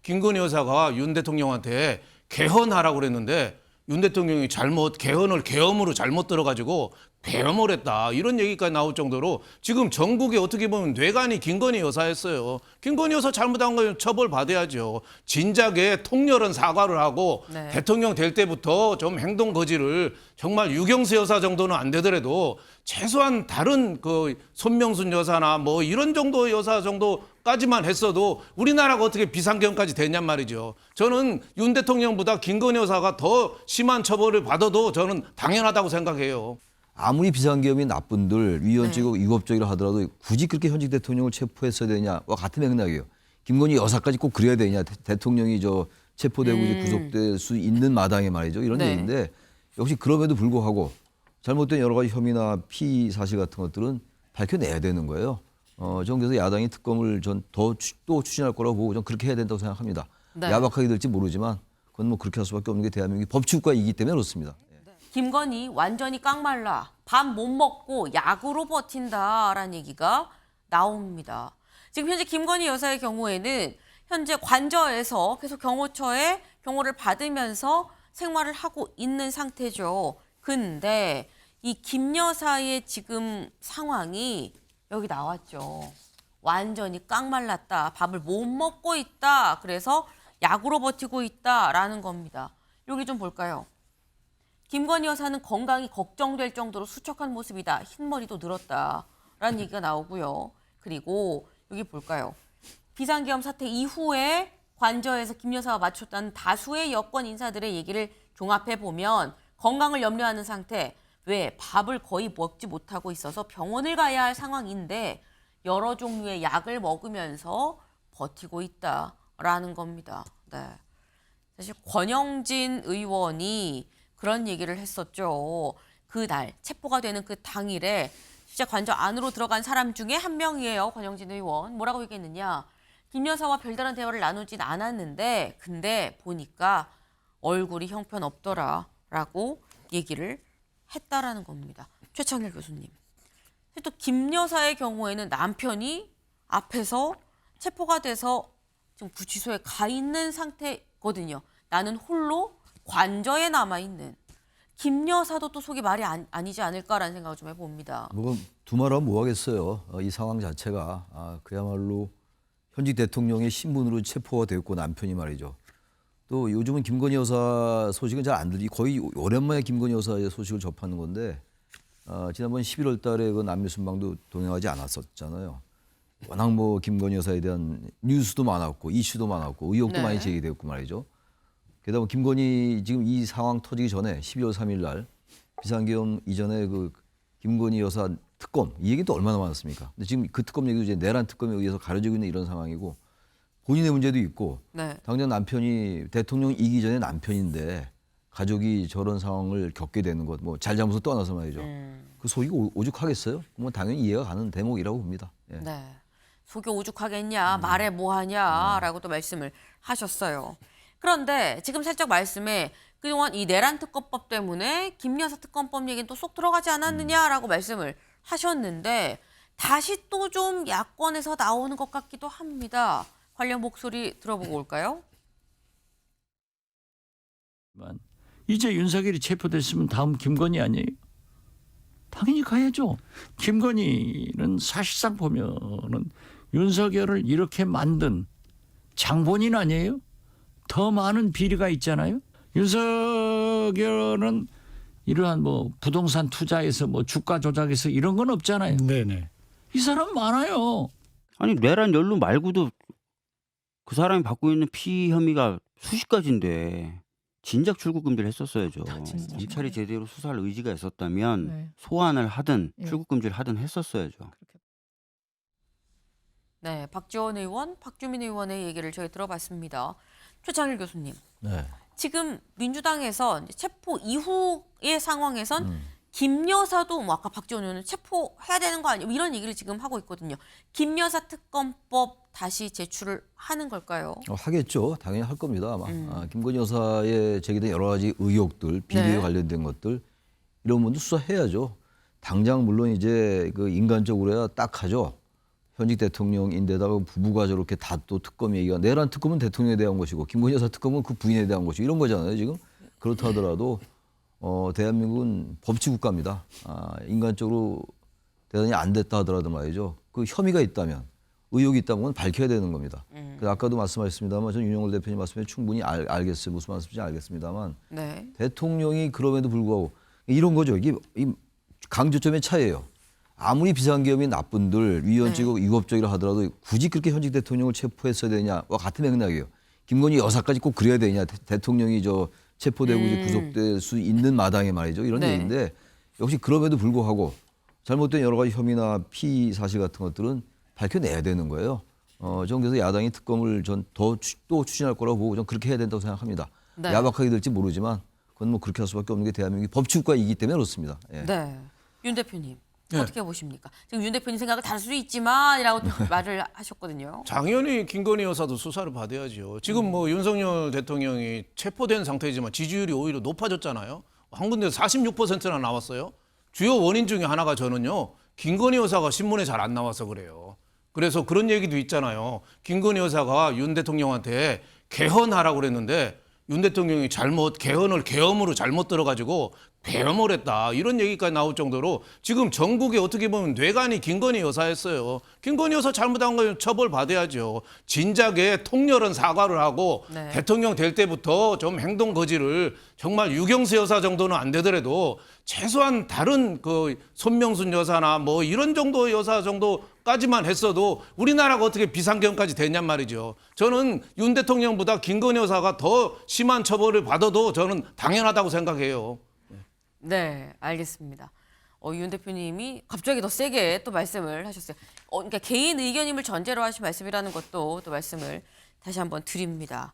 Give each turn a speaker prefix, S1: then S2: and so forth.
S1: 김건희 여사가 윤 대통령한테 개헌하라고 그랬는데 윤 대통령이 개헌을 계엄으로 잘못 들어가지고 배험을 했다. 이런 얘기까지 나올 정도로 지금 전국에 어떻게 보면 뇌관이 김건희 여사였어요. 김건희 여사 잘못한 걸 처벌받아야죠. 진작에 통렬한 사과를 하고
S2: 네.
S1: 대통령 될 때부터 좀 행동 거지를 정말 유경수 여사 정도는 안 되더라도 최소한 다른 그 손명순 여사나 뭐 이런 정도 여사 정도까지만 했어도 우리나라가 어떻게 비상계엄까지 됐냔 말이죠. 저는 윤 대통령보다 김건희 여사가 더 심한 처벌을 받아도 저는 당연하다고 생각해요.
S3: 아무리 비상계엄이 나쁜들 위헌적이고 위법적이라 하더라도 굳이 그렇게 현직 대통령을 체포했어야 되냐와 같은 맥락이에요. 김건희 여사까지 꼭 그래야 되냐. 대통령이 체포되고 이제 구속될 수 있는 마당에 말이죠. 이런
S2: 네.
S3: 얘기인데 역시 그럼에도 불구하고 잘못된 여러 가지 혐의나 피의 사실 같은 것들은 밝혀내야 되는 거예요. 저는 그래서 야당이 특검을 또 추진할 거라고 보고 전 그렇게 해야 된다고 생각합니다.
S2: 네.
S3: 야박하게 될지 모르지만 그건 뭐 그렇게 할 수밖에 없는 게 대한민국이 법치국가이기 때문에 그렇습니다.
S2: 김건희 완전히 깡말라. 밥 못 먹고 약으로 버틴다라는 얘기가 나옵니다. 지금 현재 김건희 여사의 경우에는 현재 관저에서 계속 경호처에 경호를 받으면서 생활을 하고 있는 상태죠. 근데 이 김 여사의 지금 상황이 여기 나왔죠. 완전히 깡말랐다. 밥을 못 먹고 있다. 그래서 약으로 버티고 있다라는 겁니다. 여기 좀 볼까요? 김건희 여사는 건강이 걱정될 정도로 수척한 모습이다. 흰머리도 늘었다라는 얘기가 나오고요. 그리고 여기 볼까요? 비상계엄 사태 이후에 관저에서 김 여사와 맞췄다는 다수의 여권 인사들의 얘기를 종합해 보면 건강을 염려하는 상태, 왜 밥을 거의 먹지 못하고 있어서 병원을 가야 할 상황인데 여러 종류의 약을 먹으면서 버티고 있다라는 겁니다. 네. 사실 권영진 의원이 그런 얘기를 했었죠. 그날 체포가 되는 그 당일에 진짜 관저 안으로 들어간 사람 중에 한 명이에요. 권영진 의원. 뭐라고 얘기했느냐. 김 여사와 별다른 대화를 나누진 않았는데 근데 보니까 얼굴이 형편없더라라고 얘기를 했다라는 겁니다. 최창일 교수님. 또 김 여사의 경우에는 남편이 앞에서 체포가 돼서 지금 구치소에 가 있는 상태거든요. 나는 홀로 관저에 남아있는 김 여사도 또 속이 말이 아니지 않을까라는 생각을 좀 해봅니다.
S3: 뭐 두말하면 뭐하겠어요. 이 상황 자체가 그야말로 현직 대통령의 신분으로 체포가 됐고 남편이 말이죠. 또 요즘은 김건희 여사 소식은 잘 안 들리 거의 오랜만에 김건희 여사의 소식을 접하는 건데 지난번 11월 달에 그 남미 순방도 동행하지 않았었잖아요. 워낙 뭐 김건희 여사에 대한 뉴스도 많았고 이슈도 많았고 의혹도
S2: 네.
S3: 많이 제기됐고 말이죠. 게다가 김건희 지금 이 상황 터지기 전에 12월 3일 날 비상계엄 이전에 그 김건희 여사 특검 이 얘기도 얼마나 많았습니까? 근데 지금 그 특검 얘기도 이제 내란 특검에 의해서 가려지고 있는 이런 상황이고 본인의 문제도 있고
S2: 네.
S3: 당장 남편이 대통령이기 전에 남편인데 가족이 저런 상황을 겪게 되는 것 뭐 잘잘못을 떠나서 말이죠. 그 속이 오죽하겠어요? 뭐 당연히 이해가 가는 대목이라고 봅니다. 예.
S2: 네. 속이 오죽하겠냐, 말해 뭐하냐라고 또 말씀을 하셨어요. 그런데 지금 살짝 말씀에 그동안 이 내란 특검법 때문에 김 여사 특검법 얘기는 또 쏙 들어가지 않았느냐라고 말씀을 하셨는데 다시 또 좀 야권에서 나오는 것 같기도 합니다. 관련 목소리 들어보고 올까요?
S4: 이제 윤석열이 체포됐으면 다음 김건희 아니에요? 당연히 가야죠. 김건희는 사실상 보면은 윤석열을 이렇게 만든 장본인 아니에요? 더 많은 비리가 있잖아요. 윤석열은 이러한 뭐 부동산 투자에서 뭐 주가 조작에서 이런 건 없잖아요.
S5: 네네.
S4: 이 사람 많아요.
S6: 아니 내란 연루 말고도 그 사람이 받고 있는 피의 혐의가 수십 가지인데 진작 출국 금지를 했었어야죠.
S7: 진작.
S6: 검찰이 제대로 수사할 의지가 있었다면
S7: 네.
S6: 소환을 하든
S7: 예.
S6: 출국 금지를 하든 했었어야죠.
S2: 네, 박지원 의원, 박주민 의원의 얘기를 저희 들어봤습니다. 최창일 교수님.
S3: 네.
S2: 지금 민주당에서 이제 체포 이후의 상황에선 김 여사도 뭐 아까 박지원 의원은 체포해야 되는 거 아니에요? 이런 얘기를 지금 하고 있거든요. 김 여사 특검법 다시 제출을 하는 걸까요?
S3: 하겠죠. 당연히 할 겁니다. 아마. 김건희 여사에 제기된 여러 가지 의혹들, 비리에
S2: 네.
S3: 관련된 것들 이런 부분도 수사해야죠. 당장 물론 이제 그 인간적으로야 딱 하죠. 현직 대통령인데다가 부부가 저렇게 다 또 특검 얘기가 내란 특검은 대통령에 대한 것이고 김건희 여사 특검은 그 부인에 대한 것이고 이런 거잖아요 지금. 그렇다 하더라도 대한민국은 법치 국가입니다. 인간적으로 대단히 안 됐다 하더라도 말이죠. 그 혐의가 있다면 의혹이 있다면 밝혀야 되는 겁니다. 그래서 아까도 말씀하셨습니다만 전 윤영월 대표님 말씀에 충분히 알겠어요. 무슨 말씀인지 알겠습니다만
S2: 네.
S3: 대통령이 그럼에도 불구하고 이런 거죠. 이게 이 강조점의 차이예요. 아무리 비상계엄이 나쁜들 위헌적이고 위법적이라 하더라도 굳이 그렇게 현직 대통령을 체포했어야 되냐와 같은 맥락이에요. 김건희 여사까지 꼭 그래야 되냐. 대통령이 저 체포되고 이제 구속될 수 있는 마당에 말이죠. 이런
S2: 네.
S3: 얘기인데 역시 그럼에도 불구하고 잘못된 여러 가지 혐의나 피의 사실 같은 것들은 밝혀내야 되는 거예요. 저는 그래서 야당이 특검을 전 더 또 추진할 거라고 보고 전 그렇게 해야 된다고 생각합니다.
S2: 네.
S3: 야박하게 될지 모르지만 그건 뭐 그렇게 할 수밖에 없는 게 대한민국이 법치국가이기 때문에 그렇습니다. 예.
S2: 네. 윤 대표님
S1: 네.
S2: 어떻게 보십니까? 지금 윤 대표님 생각을 다를 수 있지만이라고 또 말을 하셨거든요.
S1: 당연히 김건희 여사도 수사를 받아야죠. 지금 뭐 윤석열 대통령이 체포된 상태이지만 지지율이 오히려 높아졌잖아요. 한 군데서 46%나 나왔어요. 주요 원인 중에 하나가 저는요. 김건희 여사가 신문에 잘 안 나와서 그래요. 그래서 그런 얘기도 있잖아요. 김건희 여사가 윤 대통령한테 개헌하라고 그랬는데 윤 대통령이 개헌을 계엄으로 잘못 들어가지고 배엄을 했다. 이런 얘기까지 나올 정도로 지금 전국에 어떻게 보면 뇌관이 김건희 여사였어요. 김건희 여사 잘못한 거 처벌받아야죠. 진작에 통렬한 사과를 하고
S2: 네.
S1: 대통령 될 때부터 좀 행동 거지를 정말 유경수 여사 정도는 안 되더라도 최소한 다른 그 손명순 여사나 뭐 이런 정도 여사 정도까지만 했어도 우리나라가 어떻게 비상계엄까지 됐냔 말이죠. 저는 윤 대통령보다 김건희 여사가 더 심한 처벌을 받아도 저는 당연하다고 생각해요.
S2: 네, 알겠습니다. 윤 대표님이 갑자기 더 세게 또 말씀을 하셨어요. 그러니까 개인 의견임을 전제로 하신 말씀이라는 것도 또 말씀을 다시 한번 드립니다.